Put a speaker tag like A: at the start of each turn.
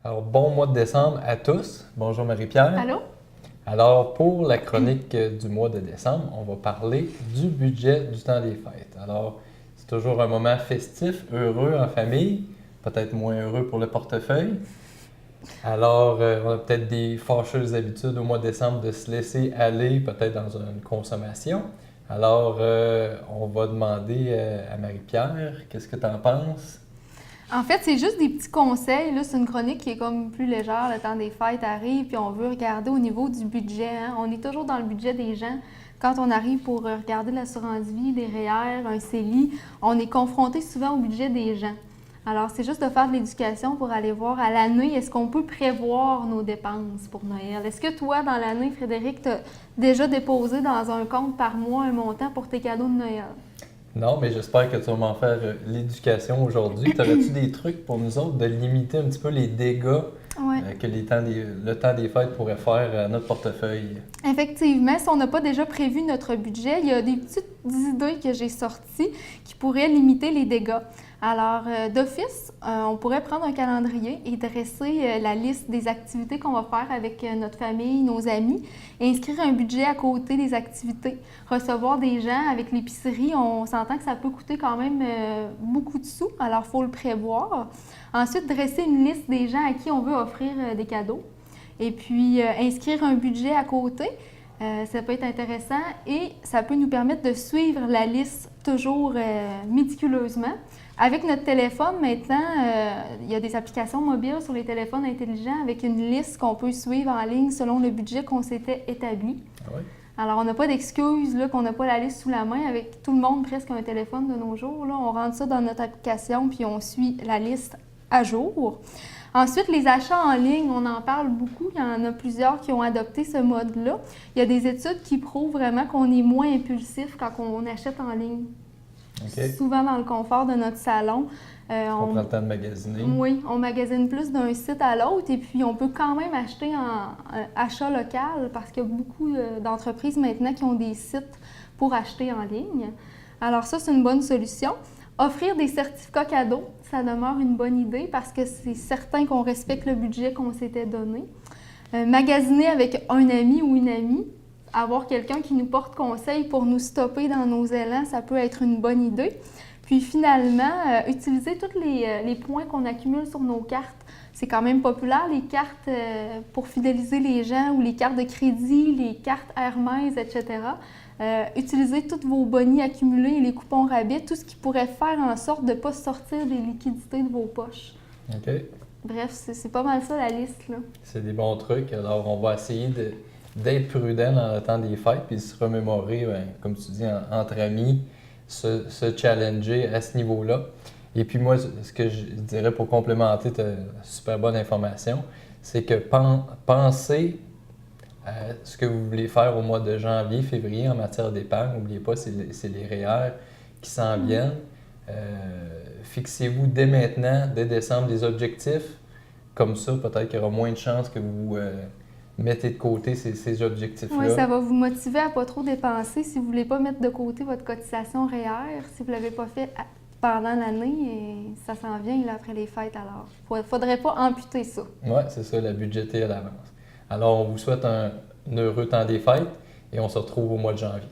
A: Alors, bon mois de décembre à tous. Bonjour Marie-Pierre.
B: Allô?
A: Alors, pour la chronique du mois de décembre, on va parler du budget du temps des fêtes. Alors, c'est toujours un moment festif, heureux en famille, peut-être moins heureux pour le portefeuille. Alors, on a peut-être des fâcheuses habitudes au mois de décembre de se laisser aller peut-être dans une consommation. Alors, on va demander à Marie-Pierre, qu'est-ce que tu en penses?
B: En fait, c'est juste des petits conseils. Là, c'est une chronique qui est comme plus légère. Le temps des fêtes arrive, puis on veut regarder au niveau du budget. On est toujours dans le budget des gens. Quand on arrive pour regarder l'assurance vie, les REER, un CELI, on est confronté souvent au budget des gens. Alors, c'est juste de faire de l'éducation pour aller voir à l'année, est-ce qu'on peut prévoir nos dépenses pour Noël? Est-ce que toi, dans l'année, Frédéric, tu as déjà déposé dans un compte par mois un montant pour tes cadeaux de Noël?
A: Non, mais j'espère que tu vas m'en faire l'éducation aujourd'hui. T'aurais-tu des trucs pour nous autres de limiter un petit peu les dégâts
B: Ouais.
A: que le temps des fêtes pourrait faire à notre portefeuille?
B: Effectivement, si on n'a pas déjà prévu notre budget, il y a des petites idées que j'ai sorties qui pourraient limiter les dégâts. Alors, d'office, on pourrait prendre un calendrier et dresser la liste des activités qu'on va faire avec notre famille, nos amis, et inscrire un budget à côté des activités. Recevoir des gens avec l'épicerie, on s'entend que ça peut coûter quand même beaucoup de sous, alors il faut le prévoir. Ensuite, dresser une liste des gens à qui on veut offrir des cadeaux. Et puis, inscrire un budget à côté, ça peut être intéressant et ça peut nous permettre de suivre la liste toujours méticuleusement. Avec notre téléphone, maintenant, il y a des applications mobiles sur les téléphones intelligents avec une liste qu'on peut suivre en ligne selon le budget qu'on s'était établi.
A: Ah oui?
B: Alors, on n'a pas d'excuse là, qu'on n'a pas la liste sous la main. Avec tout le monde presque un téléphone de nos jours, là, on rentre ça dans notre application puis on suit la liste à jour. Ensuite, les achats en ligne, on en parle beaucoup. Il y en a plusieurs qui ont adopté ce mode-là. Il y a des études qui prouvent vraiment qu'on est moins impulsif quand on achète en ligne.
A: OK.
B: Souvent dans le confort de notre salon.
A: On prend le temps de magasiner.
B: Oui, on magasine plus d'un site à l'autre et puis on peut quand même acheter en achat local parce qu'il y a beaucoup d'entreprises maintenant qui ont des sites pour acheter en ligne. Alors ça, c'est une bonne solution. Offrir des certificats cadeaux, ça demeure une bonne idée parce que c'est certain qu'on respecte le budget qu'on s'était donné. Magasiner avec un ami ou une amie, avoir quelqu'un qui nous porte conseil pour nous stopper dans nos élans, ça peut être une bonne idée. Puis finalement, utiliser tous les points qu'on accumule sur nos cartes. C'est quand même populaire, les cartes pour fidéliser les gens ou les cartes de crédit, les cartes Hermès, etc. Utilisez tous vos bonnies accumulés, les coupons rabais, tout ce qui pourrait faire en sorte de ne pas sortir des liquidités de vos poches.
A: OK.
B: Bref, c'est pas mal ça la liste, là.
A: C'est des bons trucs. Alors, on va essayer d'être prudent dans le temps des fêtes puis de se remémorer, comme tu dis, entre amis, se challenger à ce niveau-là. Et puis moi, ce que je dirais pour complémenter ta super bonne information, c'est que pensez à ce que vous voulez faire au mois de janvier, février en matière d'épargne. N'oubliez pas, c'est les REER qui s'en viennent. Fixez-vous dès maintenant, dès décembre, des objectifs. Comme ça, peut-être qu'il y aura moins de chances que vous mettez de côté ces objectifs-là.
B: Oui, ça va vous motiver à ne pas trop dépenser si vous ne voulez pas mettre de côté votre cotisation REER. Si vous ne l'avez pas fait pendant l'année, ça s'en vient là, après les fêtes alors. Il ne faudrait pas amputer ça.
A: Oui, c'est ça, la budgéter à l'avance. Alors, on vous souhaite un heureux temps des fêtes et on se retrouve au mois de janvier.